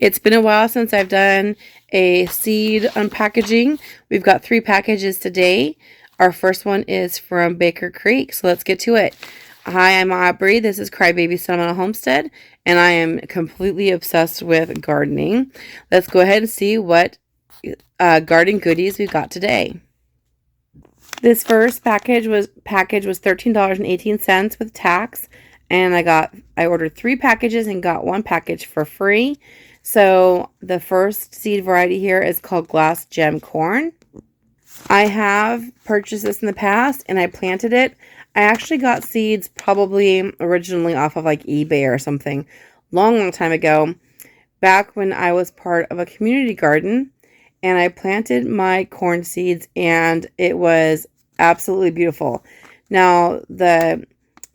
It's been a while since I've done a seed unpackaging. We've got 3 packages today. Our first one is from Baker Creek, so let's get to it. Hi, I'm Aubrey. This is Crybaby Sentimental Homestead, and I am completely obsessed with gardening. Let's go ahead and see what garden goodies we've got today. This first package was $13.18 with tax, and I ordered 3 packages and got 1 package for free. So the first seed variety here is called Glass Gem Corn. I have purchased this in the past and I planted it. I actually got seeds probably originally off of like eBay or something long time ago, back when I was part of a community garden, and I planted my corn seeds and it was absolutely beautiful. Now the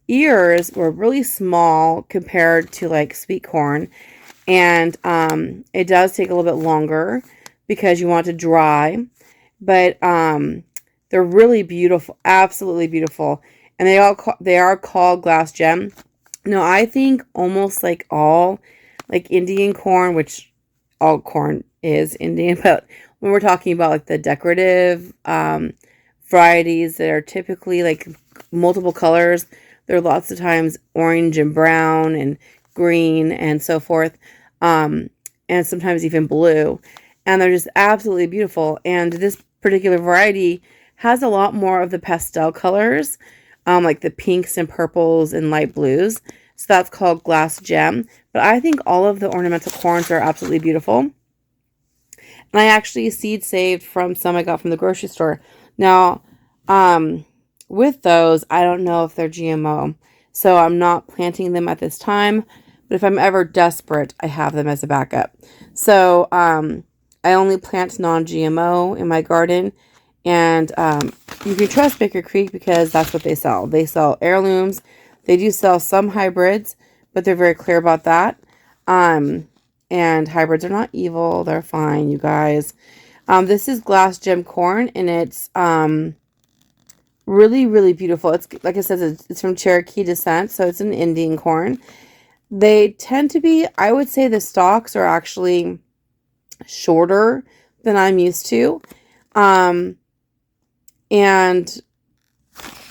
ears were really small compared to like sweet corn, and it does take a little bit longer because you want it to dry, but they're really beautiful, absolutely beautiful, and they are called glass gem. Now I think almost like all like Indian corn, which all corn is Indian, but when we're talking about like the decorative varieties that are typically like multiple colors, there are lots of times orange and brown and green and so forth, and sometimes even blue, and they're just absolutely beautiful. And this particular variety has a lot more of the pastel colors, like the pinks and purples and light blues, so that's called glass gem. But I think all of the ornamental corns are absolutely beautiful, and I actually seed saved from some I got from the grocery store. Now with those, I don't know if they're GMO, so I'm not planting them at this time. But if I'm ever desperate, I have them as a backup. So I only plant non-GMO in my garden. And you can trust Baker Creek because that's what they sell. They sell heirlooms. They do sell some hybrids, but they're very clear about that. And hybrids are not evil. They're fine, you guys. This is glass gem corn, and it's really, really beautiful. It's, like I said, it's from Cherokee descent, so it's an Indian corn. They tend to be, I would say the stalks are actually shorter than I'm used to. And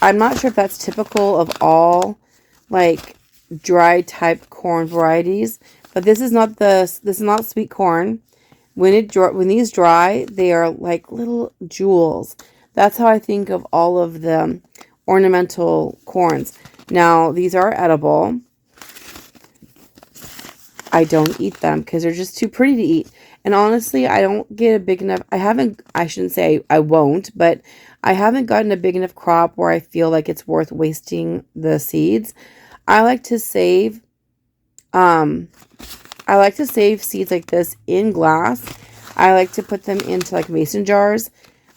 I'm not sure if that's typical of all like dry type corn varieties, but this is not sweet corn. When these dry, they are like little jewels. That's how I think of all of the ornamental corns. Now, these are edible. I don't eat them because they're just too pretty to eat. And honestly, I don't get a big enough, I shouldn't say I won't, but I haven't gotten a big enough crop where I feel like it's worth wasting the seeds. I like to save seeds like this in glass. I like to put them into like mason jars.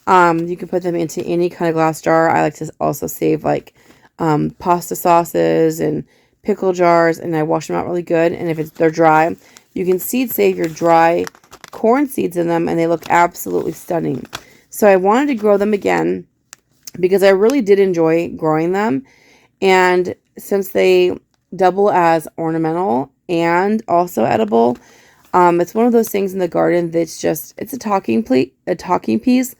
You can put them into any kind of glass jar. I like to also save like pasta sauces and pickle jars, and I wash them out really good. And if they're dry, you can seed save your dry corn seeds in them, and they look absolutely stunning. So I wanted to grow them again because I really did enjoy growing them, and since they double as ornamental and also edible, it's one of those things in the garden that's just, it's a talking piece.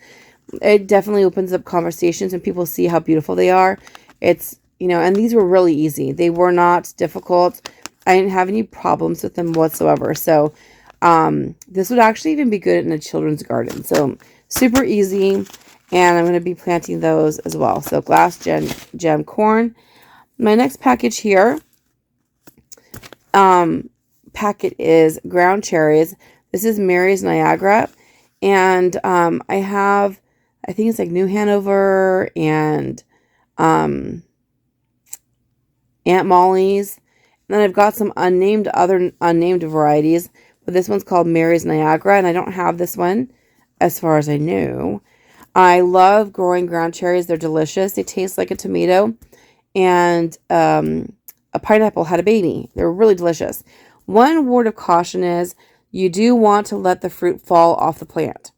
It definitely opens up conversations when people see how beautiful they are. It's, and these were really easy. They were not difficult. I didn't have any problems with them whatsoever. So this would actually even be good in a children's garden. So super easy. And I'm going to be planting those as well. So glass gem corn. My next package here, packet is ground cherries. This is Mary's Niagara. And I think it's like New Hanover and Aunt Molly's. And then I've got some unnamed varieties, but this one's called Mary's Niagara, and I don't have this one as far as I know. I love growing ground cherries. They're delicious. They taste like a tomato, and a pineapple had a baby. They're really delicious. One word of caution is you do want to let the fruit fall off the plant.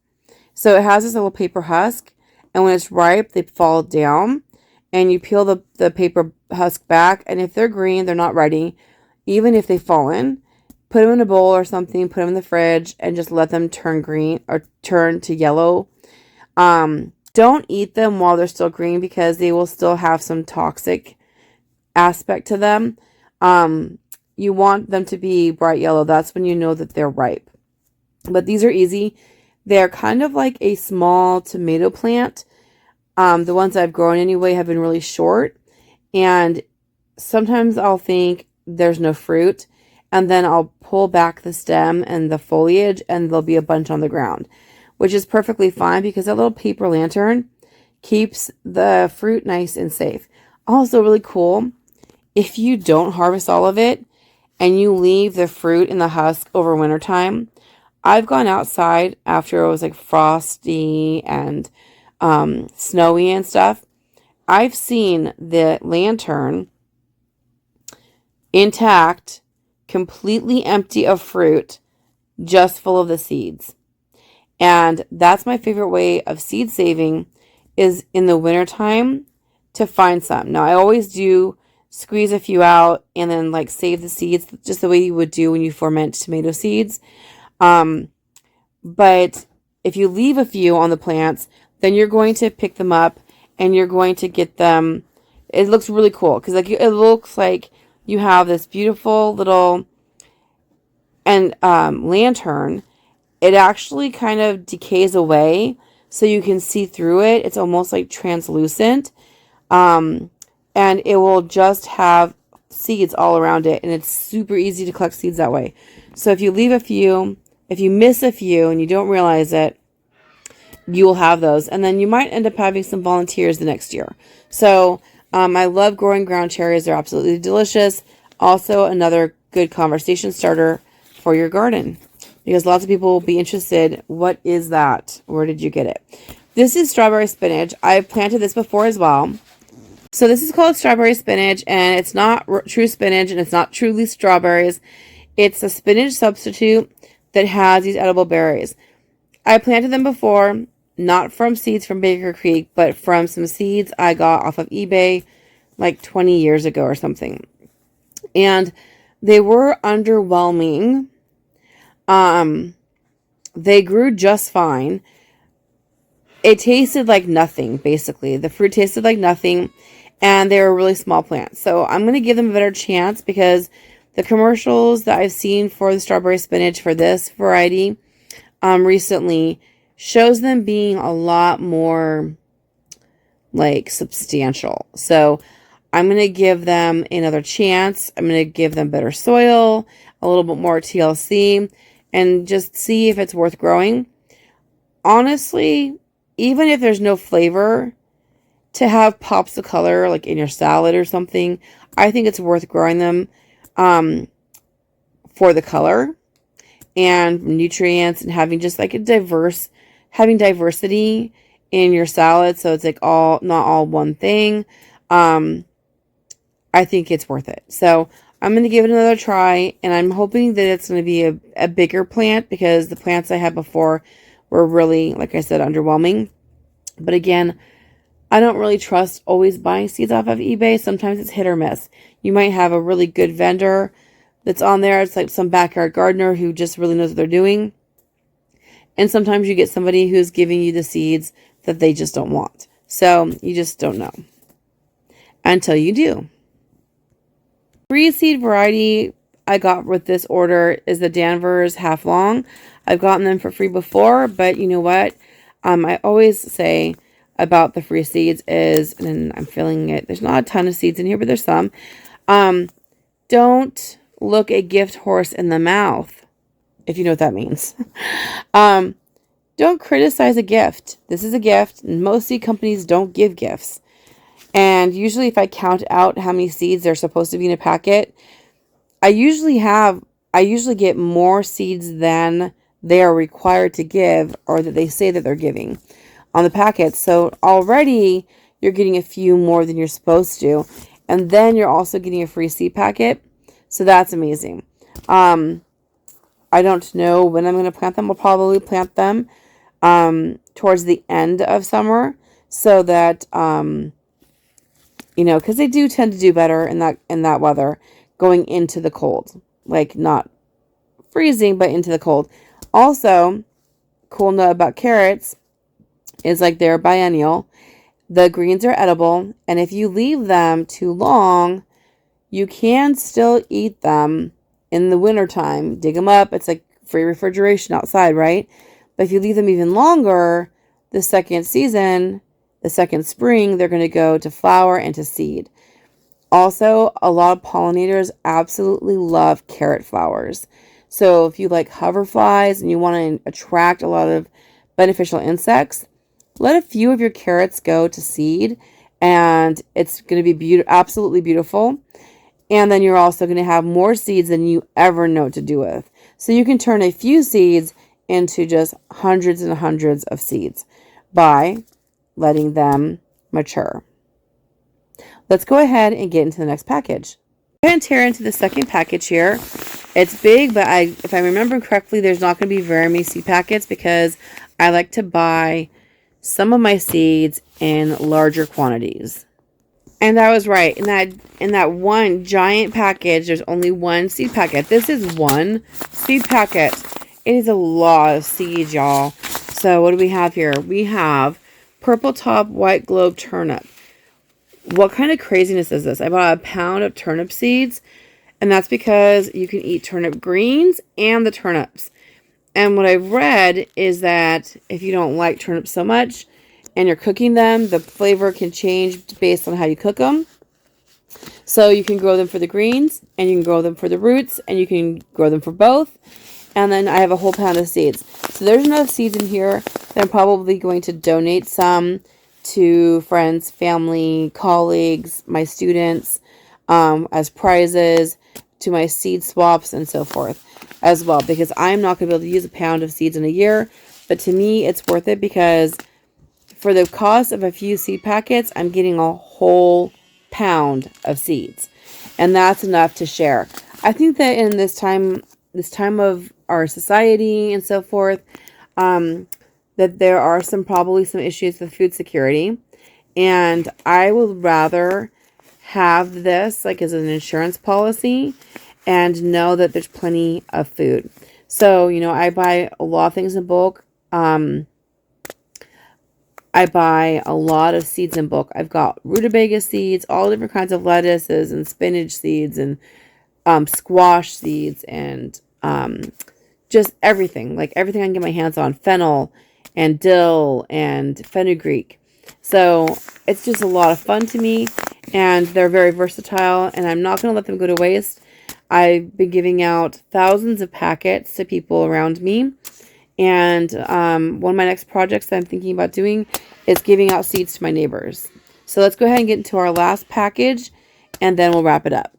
So it has this little paper husk, and when it's ripe, they fall down, and you peel the paper husk back, and if they're green, they're not ready. Even if they've fallen, put them in a bowl or something, put them in the fridge, and just let them turn green or turn to yellow. Don't eat them while they're still green because they will still have some toxic aspect to them. You want them to be bright yellow. That's when you know that they're ripe. But these are easy. They're kind of like a small tomato plant. The ones I've grown anyway have been really short. And sometimes I'll think there's no fruit. And then I'll pull back the stem and the foliage and there'll be a bunch on the ground. Which is perfectly fine because that little paper lantern keeps the fruit nice and safe. Also really cool, if you don't harvest all of it and you leave the fruit in the husk over wintertime, I've gone outside after it was like frosty and snowy and stuff. I've seen the lantern intact, completely empty of fruit, just full of the seeds. And that's my favorite way of seed saving is in the wintertime to find some. Now, I always do squeeze a few out and then like save the seeds just the way you would do when you ferment tomato seeds. But if you leave a few on the plants, then you're going to pick them up and you're going to get them. It looks really cool because like it looks like you have this beautiful little and lantern. It actually kind of decays away so you can see through it. It's almost like translucent. And it will just have seeds all around it. And it's super easy to collect seeds that way. So if you leave a few, if you miss a few and you don't realize it, you will have those. And then you might end up having some volunteers the next year. So I love growing ground cherries. They're absolutely delicious. Also another good conversation starter for your garden. Because lots of people will be interested. What is that? Where did you get it? This is strawberry spinach. I've planted this before as well. So this is called strawberry spinach, and it's not true spinach, and it's not truly strawberries. It's a spinach substitute that has these edible berries. I planted them before, not from seeds from Baker Creek, but from some seeds I got off of eBay like 20 years ago or something. And they were underwhelming. They grew just fine. It tasted like nothing, basically. The fruit tasted like nothing, and they were really small plants. So I'm going to give them a better chance because the commercials that I've seen for the strawberry spinach for this variety recently shows them being a lot more like substantial. So I'm going to give them another chance. I'm going to give them better soil, a little bit more TLC, and just see if it's worth growing. Honestly, even if there's no flavor, to have pops of color like in your salad or something, I think it's worth growing them for the color and nutrients and having just like having diversity in your salad. So it's like not all one thing. I think it's worth it. So I'm going to give it another try, and I'm hoping that it's going to be a bigger plant because the plants I had before were really, like I said, underwhelming. But again, I don't really trust always buying seeds off of eBay. Sometimes it's hit or miss. You might have a really good vendor that's on there. It's like some backyard gardener who just really knows what they're doing. And sometimes you get somebody who's giving you the seeds that they just don't want. So you just don't know until you do. Free seed variety I got with this order is the Danvers half long. I've gotten them for free before, but you know what? I always say about the free seeds is, and I'm feeling it, there's not a ton of seeds in here, but there's some. Don't look a gift horse in the mouth, if you know what that means. Don't criticize a gift. This is a gift, and most seed companies don't give gifts. And usually if I count out how many seeds are supposed to be in a packet, I usually get more seeds than they are required to give or that they say that they're giving on the packet. So already you're getting a few more than you're supposed to. And then you're also getting a free seed packet. So that's amazing. I don't know when I'm going to plant them. I'll probably plant them towards the end of summer so that because they do tend to do better in that weather going into the cold. Like not freezing, but into the cold. Also, cool note about carrots is like they're biennial. The greens are edible, and if you leave them too long, you can still eat them in the wintertime. Dig them up. It's like free refrigeration outside, right? But if you leave them even longer, the second season, the second spring, they're going to go to flower and to seed. Also, a lot of pollinators absolutely love carrot flowers. So if you like hoverflies and you want to attract a lot of beneficial insects, let a few of your carrots go to seed, and it's going to be absolutely beautiful. And then you're also going to have more seeds than you ever know what to do with. So you can turn a few seeds into just hundreds and hundreds of seeds by letting them mature. Let's go ahead and get into the next package. Go ahead and tear into the second package here. It's big, but if I remember correctly, there's not going to be very many seed packets because I like to buy some of my seeds in larger quantities. And I was right. In that one giant package, there's only one seed packet. This is one seed packet. It is a lot of seeds, y'all. So what do we have here? We have purple top white globe turnip. What kind of craziness is this? I bought a pound of turnip seeds, and that's because you can eat turnip greens and the turnips. And what I've read is that if you don't like turnips so much and you're cooking them, the flavor can change based on how you cook them. So you can grow them for the greens, and you can grow them for the roots, and you can grow them for both. And then I have a whole pound of seeds. So there's enough seeds in here that I'm probably going to donate some to friends, family, colleagues, my students, as prizes, to my seed swaps and so forth as well, because I'm not going to be able to use a pound of seeds in a year. But to me, it's worth it because for the cost of a few seed packets, I'm getting a whole pound of seeds, and that's enough to share. I think that in this time of our society and so forth, that there are probably some issues with food security, and I would rather have this like as an insurance policy and know that there's plenty of food. So, I buy a lot of things in bulk. I buy a lot of seeds in bulk. I've got rutabaga seeds, all different kinds of lettuces and spinach seeds and squash seeds and just everything. Like everything I can get my hands on. Fennel and dill and fenugreek. So it's just a lot of fun to me, and they're very versatile, and I'm not going to let them go to waste. I've been giving out thousands of packets to people around me, and one of my next projects that I'm thinking about doing is giving out seeds to my neighbors. So let's go ahead and get into our last package, and then we'll wrap it up.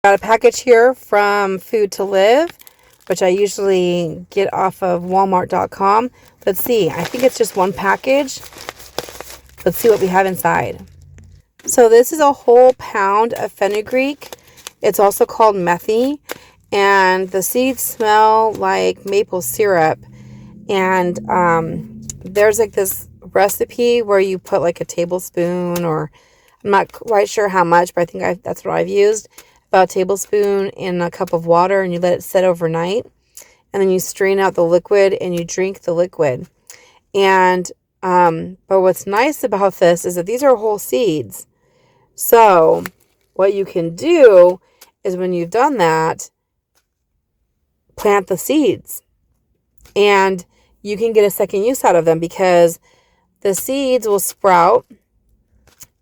Got a package here from Food to Live, which I usually get off of Walmart.com. Let's see. I think it's just one package. Let's see what we have inside. So this is a whole pound of fenugreek. It's also called methy, and the seeds smell like maple syrup. And there's like this recipe where you put like a tablespoon, or I'm not quite sure how much, but I think that's what I've used. About a tablespoon in a cup of water, and you let it set overnight. And then you strain out the liquid and you drink the liquid. And but what's nice about this is that these are whole seeds. So what you can do is when you've done that, plant the seeds. And you can get a second use out of them because the seeds will sprout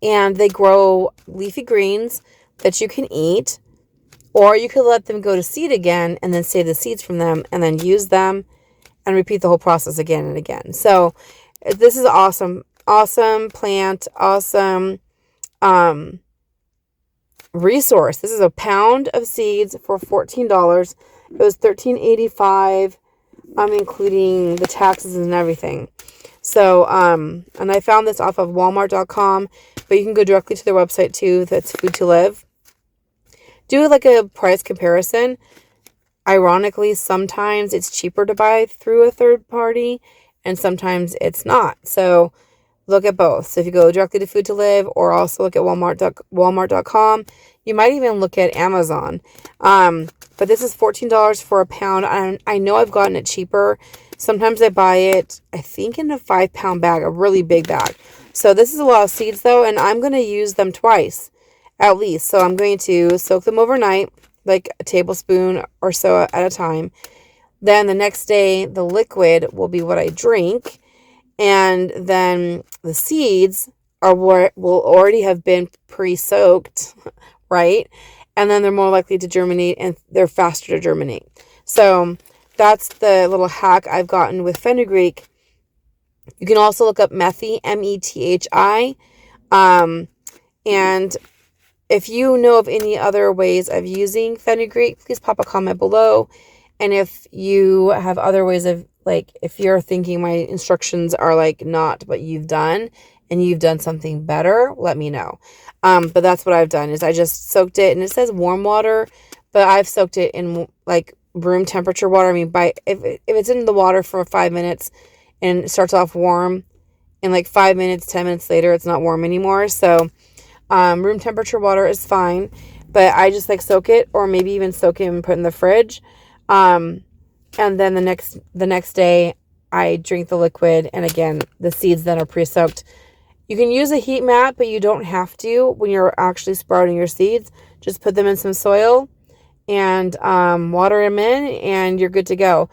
and they grow leafy greens that you can eat. Or you could let them go to seed again and then save the seeds from them and then use them and repeat the whole process again and again. So this is awesome. Awesome plant. Awesome resource. This is a pound of seeds for $14. It was $13.85, including the taxes and everything. So, and I found this off of Walmart.com, but you can go directly to their website too. That's Food to Live. Do like a price comparison. Ironically, sometimes it's cheaper to buy through a third party and sometimes it's not. So look at both. So if you go directly to Food to Live or also look at Walmart.com, you might even look at Amazon. But this is $14 for a pound. I know I've gotten it cheaper. Sometimes I buy it, I think, in a 5-pound bag, a really big bag. So this is a lot of seeds though, and I'm going to use them twice at least. So I'm going to soak them overnight, like a tablespoon or so at a time. Then the next day, the liquid will be what I drink. And then the seeds are what will already have been pre-soaked, right? And then they're more likely to germinate and they're faster to germinate. So that's the little hack I've gotten with fenugreek. You can also look up methi, METHI. And if you know of any other ways of using fenugreek, please pop a comment below. And if you have other ways of, like, if you're thinking my instructions are like not what you've done and you've done something better, let me know. But that's what I've done is I just soaked it, and it says warm water, but I've soaked it in like room temperature water. I mean, if it's in the water for 5 minutes and it starts off warm, in like 5 minutes, 10 minutes later, it's not warm anymore. So room temperature water is fine, but I just like soak it, or maybe even soak it and put it in the fridge. And then the next day I drink the liquid, and again, the seeds that are pre-soaked. You can use a heat mat, but you don't have to when you're actually sprouting your seeds. Just put them in some soil and water them in, and you're good to go.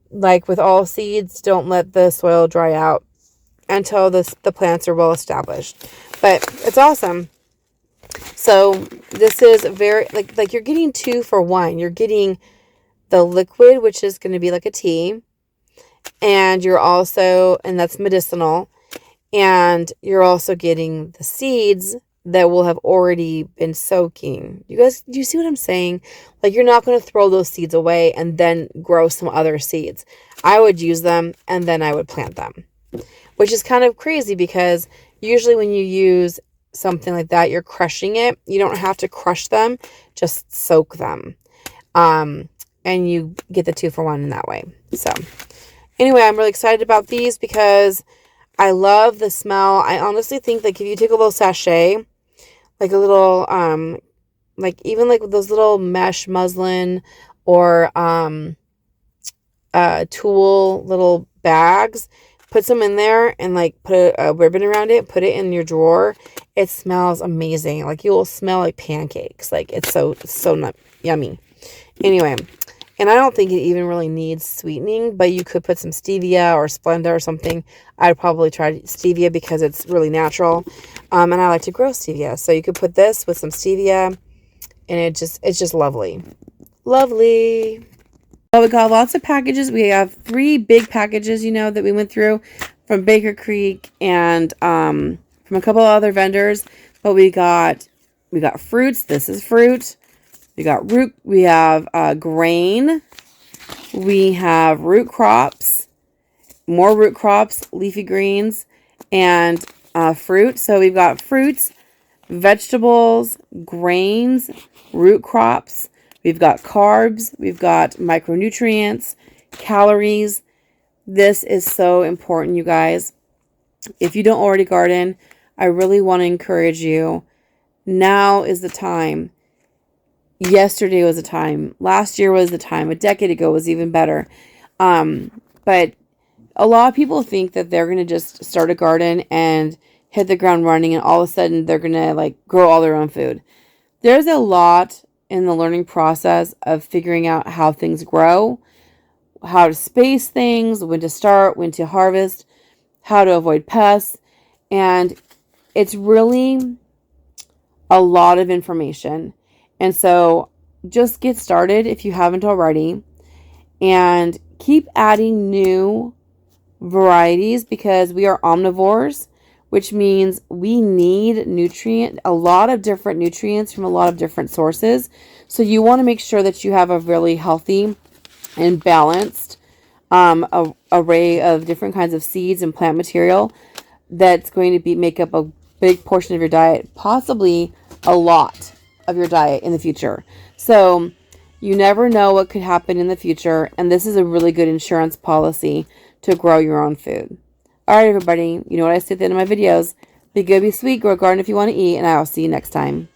Like with all seeds, don't let the soil dry out until the plants are well established. But it's awesome. So this is very, like you're getting 2 for 1. You're getting the liquid, which is going to be like a tea, and you're also, and that's medicinal, and you're also getting the seeds that will have already been soaking. You guys, do you see what I'm saying? Like, you're not going to throw those seeds away and then grow some other seeds. I would use them and then I would plant them, which is kind of crazy because usually when you use something like that, you're crushing it. You don't have to crush them, just soak them. And you get the 2 for 1 in that way. So anyway, I'm really excited about these because I love the smell. I honestly think, like, if you take a little sachet, like a little, like even like those little mesh muslin or tulle little bags, put some in there and like put a ribbon around it, put it in your drawer. It smells amazing. Like, you will smell like pancakes. Like, it's so yummy. Anyway, and I don't think it even really needs sweetening, but you could put some stevia or Splenda or something. I'd probably try stevia because it's really natural. And I like to grow stevia. So you could put this with some stevia, and it's just lovely. Lovely. Well, we got lots of packages. We have 3 big packages, that we went through from Baker Creek and from a couple of other vendors. But we got fruits. This is fruit. We got root. We have grain. We have root crops, more root crops, leafy greens, and fruit. So we've got fruits, vegetables, grains, root crops. We've got carbs. We've got micronutrients, calories. This is so important, you guys. If you don't already garden, I really want to encourage you. Now is the time. Yesterday was the time. Last year was the time. A decade ago was even better. But a lot of people think that they're going to just start a garden and hit the ground running, and all of a sudden they're going to like grow all their own food. There's a lot in the learning process of figuring out how things grow, how to space things, when to start, when to harvest, how to avoid pests. And it's really a lot of information. And so just get started if you haven't already, and keep adding new varieties because we are omnivores, which means we need a lot of different nutrients from a lot of different sources. So you want to make sure that you have a really healthy and balanced array of different kinds of seeds and plant material that's going to make up a big portion of your diet, possibly a lot of your diet in the future. So you never know what could happen in the future, and this is a really good insurance policy to grow your own food. Alright, everybody. You know what I say at the end of my videos. Be good, be sweet, grow a garden if you want to eat, and I'll see you next time.